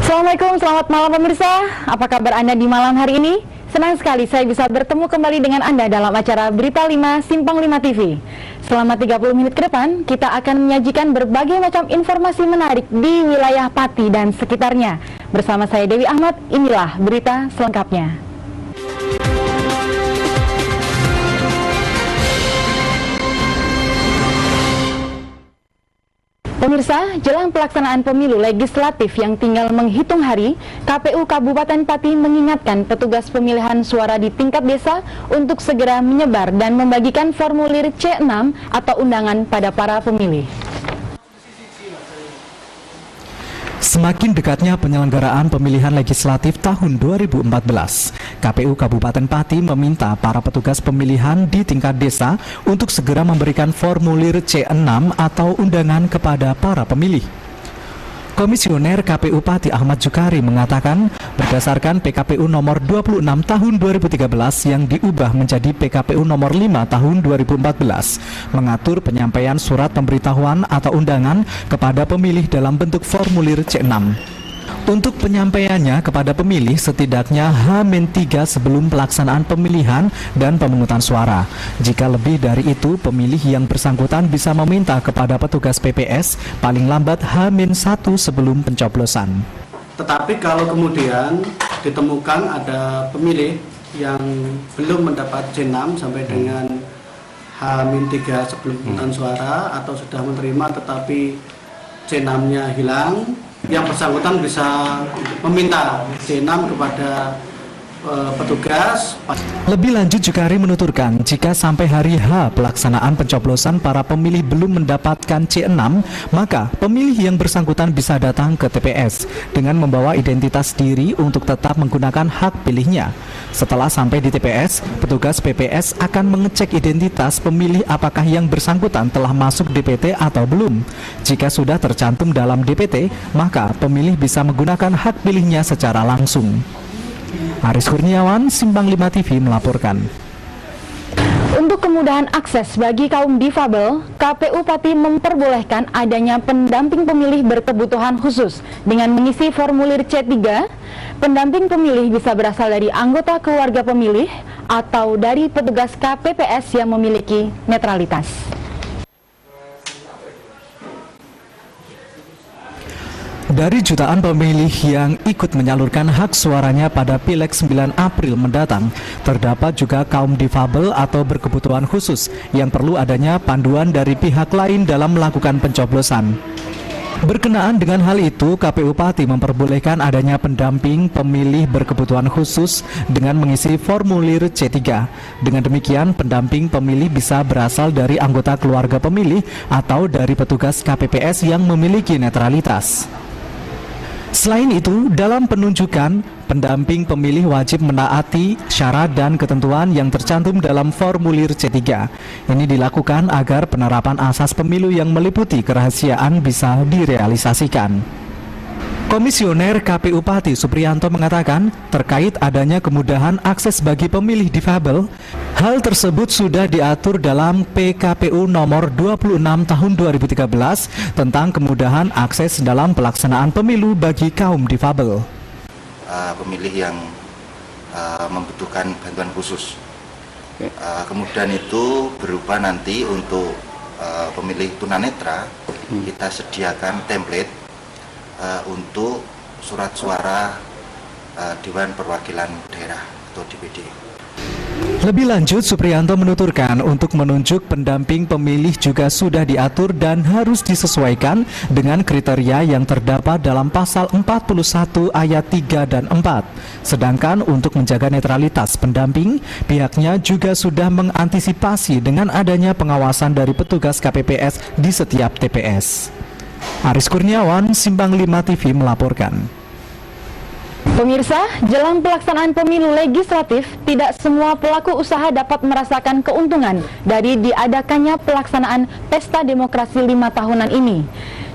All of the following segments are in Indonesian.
Assalamualaikum, selamat malam pemirsa. Apa kabar Anda di malam hari ini? Senang sekali saya bisa bertemu kembali dengan Anda dalam acara Berita 5 Simpang 5 TV. Selama 30 menit ke depan, kita akan menyajikan berbagai macam informasi menarik di wilayah Pati dan sekitarnya. Bersama saya Dewi Ahmad, inilah berita selengkapnya. Pemirsa, jelang pelaksanaan pemilu legislatif yang tinggal menghitung hari, KPU Kabupaten Pati mengingatkan petugas pemilihan suara di tingkat desa untuk segera menyebar dan membagikan formulir C6 atau undangan pada para pemilih. Semakin dekatnya penyelenggaraan pemilihan legislatif tahun 2014, KPU Kabupaten Pati meminta para petugas pemilihan di tingkat desa untuk segera memberikan formulir C6 atau undangan kepada para pemilih. Komisioner KPU Pati Ahmad Jukari mengatakan, berdasarkan PKPU nomor 26 tahun 2013 yang diubah menjadi PKPU nomor 5 tahun 2014, mengatur penyampaian surat pemberitahuan atau undangan kepada pemilih dalam bentuk formulir C6. Untuk penyampaiannya kepada pemilih setidaknya H-3 sebelum pelaksanaan pemilihan dan pemungutan suara. Jika lebih dari itu, pemilih yang bersangkutan bisa meminta kepada petugas PPS paling lambat H-1 sebelum pencoblosan. Tetapi kalau kemudian ditemukan ada pemilih yang belum mendapat C6 sampai dengan H-3 sebelum pemungutan suara atau sudah menerima tetapi C6-nya hilang, yang bersangkutan bisa meminta C6 kepada petugas. Lebih lanjut, Jukari menuturkan, jika sampai hari H pelaksanaan pencoblosan para pemilih belum mendapatkan C6, maka pemilih yang bersangkutan bisa datang ke TPS dengan membawa identitas diri untuk tetap menggunakan hak pilihnya. Setelah sampai di TPS, petugas PPS akan mengecek identitas pemilih apakah yang bersangkutan telah masuk DPT atau belum. Jika sudah tercantum dalam DPT, maka pemilih bisa menggunakan hak pilihnya secara langsung. Aris Kurniawan, Simpang 5 TV melaporkan. Untuk kemudahan akses bagi kaum difabel, KPU Pati memperbolehkan adanya pendamping pemilih berkebutuhan khusus dengan mengisi formulir C3. Pendamping pemilih bisa berasal dari anggota keluarga pemilih atau dari petugas KPPS yang memiliki netralitas. Dari jutaan pemilih yang ikut menyalurkan hak suaranya pada Pileg 9 April mendatang, terdapat juga kaum difabel atau berkebutuhan khusus yang perlu adanya panduan dari pihak lain dalam melakukan pencoblosan. Berkenaan dengan hal itu, KPU Pati memperbolehkan adanya pendamping pemilih berkebutuhan khusus dengan mengisi formulir C3. Dengan demikian, pendamping pemilih bisa berasal dari anggota keluarga pemilih atau dari petugas KPPS yang memiliki netralitas. Selain itu, dalam penunjukan, pendamping pemilih wajib menaati syarat dan ketentuan yang tercantum dalam formulir C3. Ini dilakukan agar penerapan asas pemilu yang meliputi kerahasiaan bisa direalisasikan. Komisioner KPU Pati Supriyanto mengatakan, terkait adanya kemudahan akses bagi pemilih difabel, hal tersebut sudah diatur dalam PKPU nomor 26 tahun 2013 tentang kemudahan akses dalam pelaksanaan pemilu bagi kaum difabel. Pemilih yang membutuhkan bantuan khusus. Kemudian itu berupa nanti untuk pemilih tunanetra, kita sediakan template untuk surat suara Dewan Perwakilan Daerah atau DPD. Lebih lanjut, Supriyanto menuturkan untuk menunjuk pendamping pemilih juga sudah diatur dan harus disesuaikan dengan kriteria yang terdapat dalam pasal 41 ayat 3 dan 4. Sedangkan untuk menjaga netralitas pendamping, pihaknya juga sudah mengantisipasi dengan adanya pengawasan dari petugas KPPS di setiap TPS. Aris Kurniawan, Simpang 5 TV melaporkan. Pemirsa, jelang pelaksanaan pemilu legislatif, tidak semua pelaku usaha dapat merasakan keuntungan dari diadakannya pelaksanaan Pesta Demokrasi 5 tahunan ini.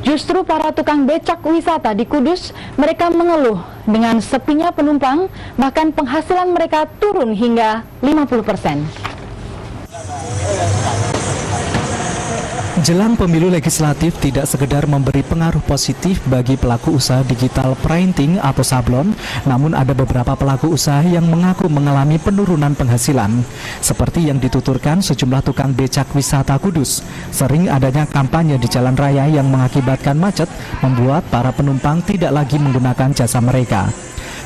Justru para tukang becak wisata di Kudus, mereka mengeluh dengan sepinya penumpang, bahkan penghasilan mereka turun hingga 50%. Jelang pemilu legislatif tidak sekedar memberi pengaruh positif bagi pelaku usaha digital printing atau sablon, namun ada beberapa pelaku usaha yang mengaku mengalami penurunan penghasilan. Seperti yang dituturkan sejumlah tukang becak wisata Kudus, sering adanya kampanye di jalan raya yang mengakibatkan macet membuat para penumpang tidak lagi menggunakan jasa mereka.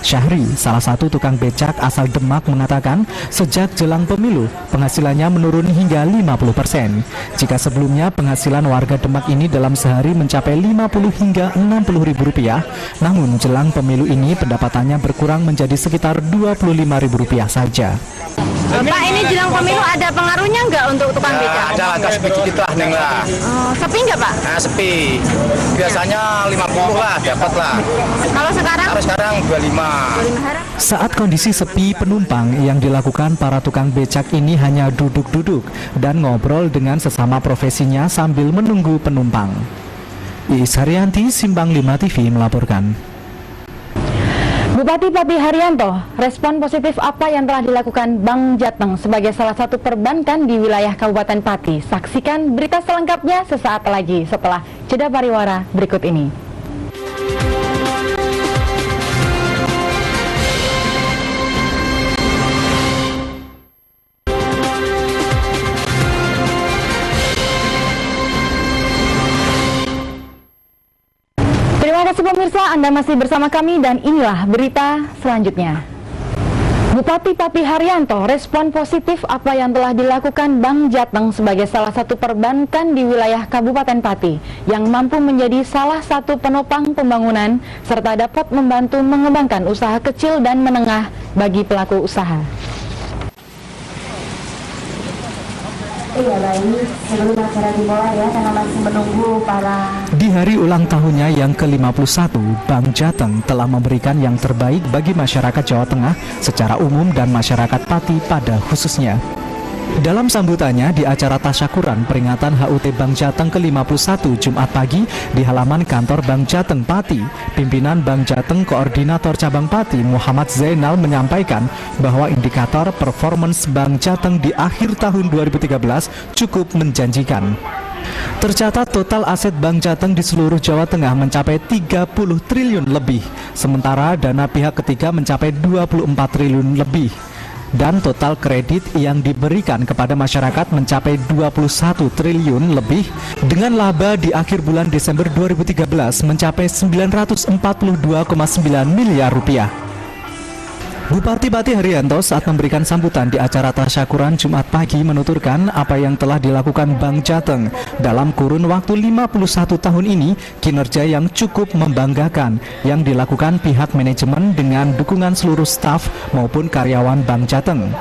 Syahri, salah satu tukang becak asal Demak, mengatakan sejak jelang pemilu penghasilannya menurun hingga 50%. Jika sebelumnya penghasilan warga Demak ini dalam sehari mencapai 50 hingga 60 ribu rupiah, namun jelang pemilu ini pendapatannya berkurang menjadi sekitar 25 ribu rupiah saja. Pak, ini jelang pemilu ada pengaruhnya nggak untuk tukang becak? Ada sedikit lah, Neng lah. Sepi nggak, Pak? Nah, sepi. Biasanya 50 lah, dapat lah. Kalau sekarang? Kalau sekarang 25. Saat kondisi sepi penumpang, yang dilakukan para tukang becak ini hanya duduk-duduk dan ngobrol dengan sesama profesinya sambil menunggu penumpang. Iis Haryanti, Simpang 5 TV melaporkan. Bupati Pati Haryanto, respon positif apa yang telah dilakukan Bank Jateng sebagai salah satu perbankan di wilayah Kabupaten Pati? Saksikan berita selengkapnya sesaat lagi setelah jeda pariwara berikut ini. Terima kasih pemirsa, Anda masih bersama kami dan inilah berita selanjutnya. Bupati Pati Haryanto respon positif apa yang telah dilakukan Bank Jateng sebagai salah satu perbankan di wilayah Kabupaten Pati yang mampu menjadi salah satu penopang pembangunan serta dapat membantu mengembangkan usaha kecil dan menengah bagi pelaku usaha. Iya baik, sebelum acara dimulai ya, karena masih menunggu para... Di hari ulang tahunnya yang ke-51, Bank Jateng telah memberikan yang terbaik bagi masyarakat Jawa Tengah secara umum dan masyarakat Pati pada khususnya. Dalam sambutannya di acara tasyakuran peringatan HUT Bank Jateng ke-51 Jumat pagi di halaman kantor Bank Jateng Pati, pimpinan Bank Jateng Koordinator Cabang Pati Muhammad Zainal menyampaikan bahwa indikator performance Bank Jateng di akhir tahun 2013 cukup menjanjikan. Tercatat total aset Bank Jateng di seluruh Jawa Tengah mencapai 30 triliun lebih, sementara dana pihak ketiga mencapai 24 triliun lebih. Dan total kredit yang diberikan kepada masyarakat mencapai 21 triliun lebih dengan laba di akhir bulan Desember 2013 mencapai 942,9 miliar rupiah. Bupati Pati Haryanto saat memberikan sambutan di acara tasyakuran Jumat pagi menuturkan apa yang telah dilakukan Bank Jateng dalam kurun waktu 51 tahun ini, kinerja yang cukup membanggakan yang dilakukan pihak manajemen dengan dukungan seluruh staf maupun karyawan Bank Jateng.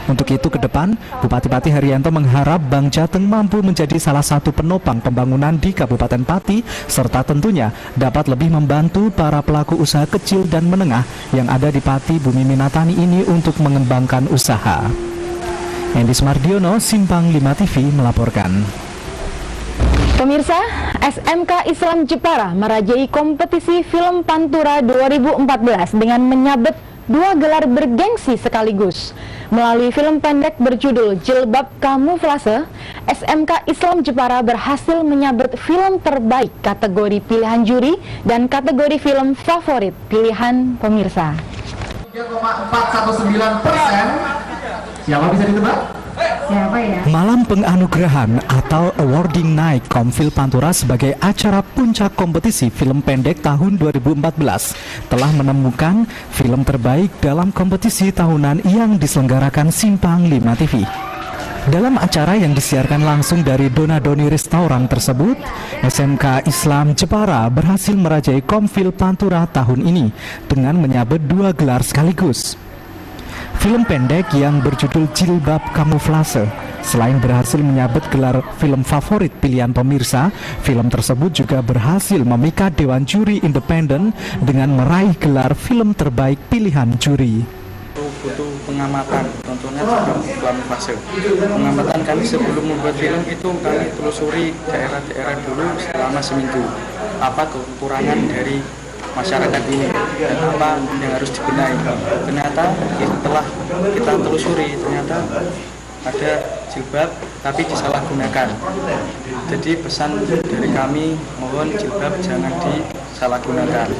Untuk itu ke depan, Bupati Pati Haryanto mengharap Bank Jateng mampu menjadi salah satu penopang pembangunan di Kabupaten Pati, serta tentunya dapat lebih membantu para pelaku usaha kecil dan menengah yang ada di Pati Bumi Minatani ini untuk mengembangkan usaha. Endis Mardiono, Simpang 5 TV melaporkan. Pemirsa, SMK Islam Jepara merajai kompetisi film Pantura 2014 dengan menyabet 2 gelar bergengsi sekaligus. Melalui film pendek berjudul Jilbab Kamuflase, SMK Islam Jepara berhasil menyabet film terbaik kategori pilihan juri dan kategori film favorit pilihan pemirsa. 3,419%. Siapa bisa ditebak? Siapa ya? Malam penganugerahan atau awarding night Komfil Pantura sebagai acara puncak kompetisi film pendek tahun 2014 telah menemukan film terbaik dalam kompetisi tahunan yang diselenggarakan Simpang 5 TV. Dalam acara yang disiarkan langsung dari Donadoni Restoran tersebut, SMK Islam Jepara berhasil merajai Komfil Pantura tahun ini dengan menyabet 2 gelar sekaligus. Film pendek yang berjudul Jilbab Kamuflase selain berhasil menyabet gelar film favorit pilihan pemirsa, film tersebut juga berhasil memikat Dewan Juri Independen dengan meraih gelar film terbaik pilihan juri. Butuh pengamatan, contohnya film Kamuflase. Pengamatan kami sebelum membuat film itu kami telusuri daerah-daerah dulu selama seminggu. Apa kekurangan dari masyarakat ini dan apa yang harus dibenahi. Ternyata setelah kita telusuri, ternyata ada jilbab tapi disalahgunakan. Jadi pesan dari kami, mohon jilbab jangan disalahgunakan.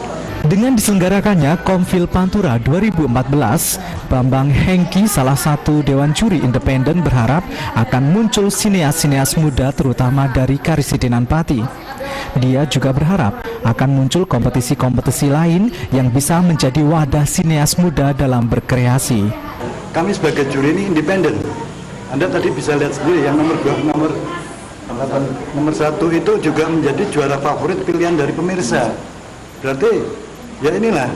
Dengan diselenggarakannya Komfil Pantura 2014, Bambang Hengki, salah satu Dewan Juri Independen, berharap akan muncul sineas-sineas muda terutama dari Karisidenan Pati. Dia juga berharap akan muncul kompetisi-kompetisi lain yang bisa menjadi wadah sineas muda dalam berkreasi. Kami sebagai juri ini independen. Anda tadi bisa lihat sendiri yang nomor 1 itu juga menjadi juara favorit pilihan dari pemirsa. Berarti ya inilah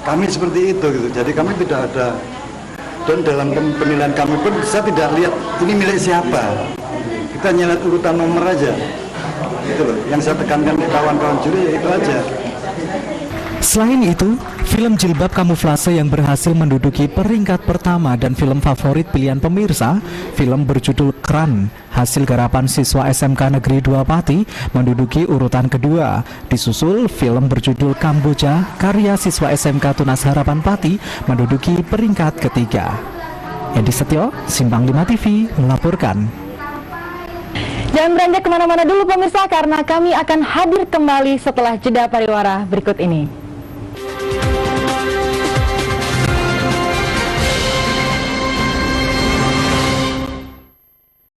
kami seperti itu gitu. Jadi kami tidak ada, dan dalam penilaian kami pun bisa tidak lihat ini milik siapa. Kita hanya lihat urutan nomor aja. Itu loh. Yang saya tekankan ke kawan-kawan juri ya itu aja. Selain itu, film Jilbab Kamuflase yang berhasil menduduki peringkat pertama dan film favorit pilihan pemirsa, film berjudul Kran, hasil garapan siswa SMK Negeri 2 Pati, menduduki urutan kedua. Disusul film berjudul Kamboja, karya siswa SMK Tunas Harapan Pati, menduduki peringkat ketiga. Edi Setio, Simpang 5 TV, melaporkan. Jangan beranjak kemana-mana dulu pemirsa, karena kami akan hadir kembali setelah jeda pariwara berikut ini.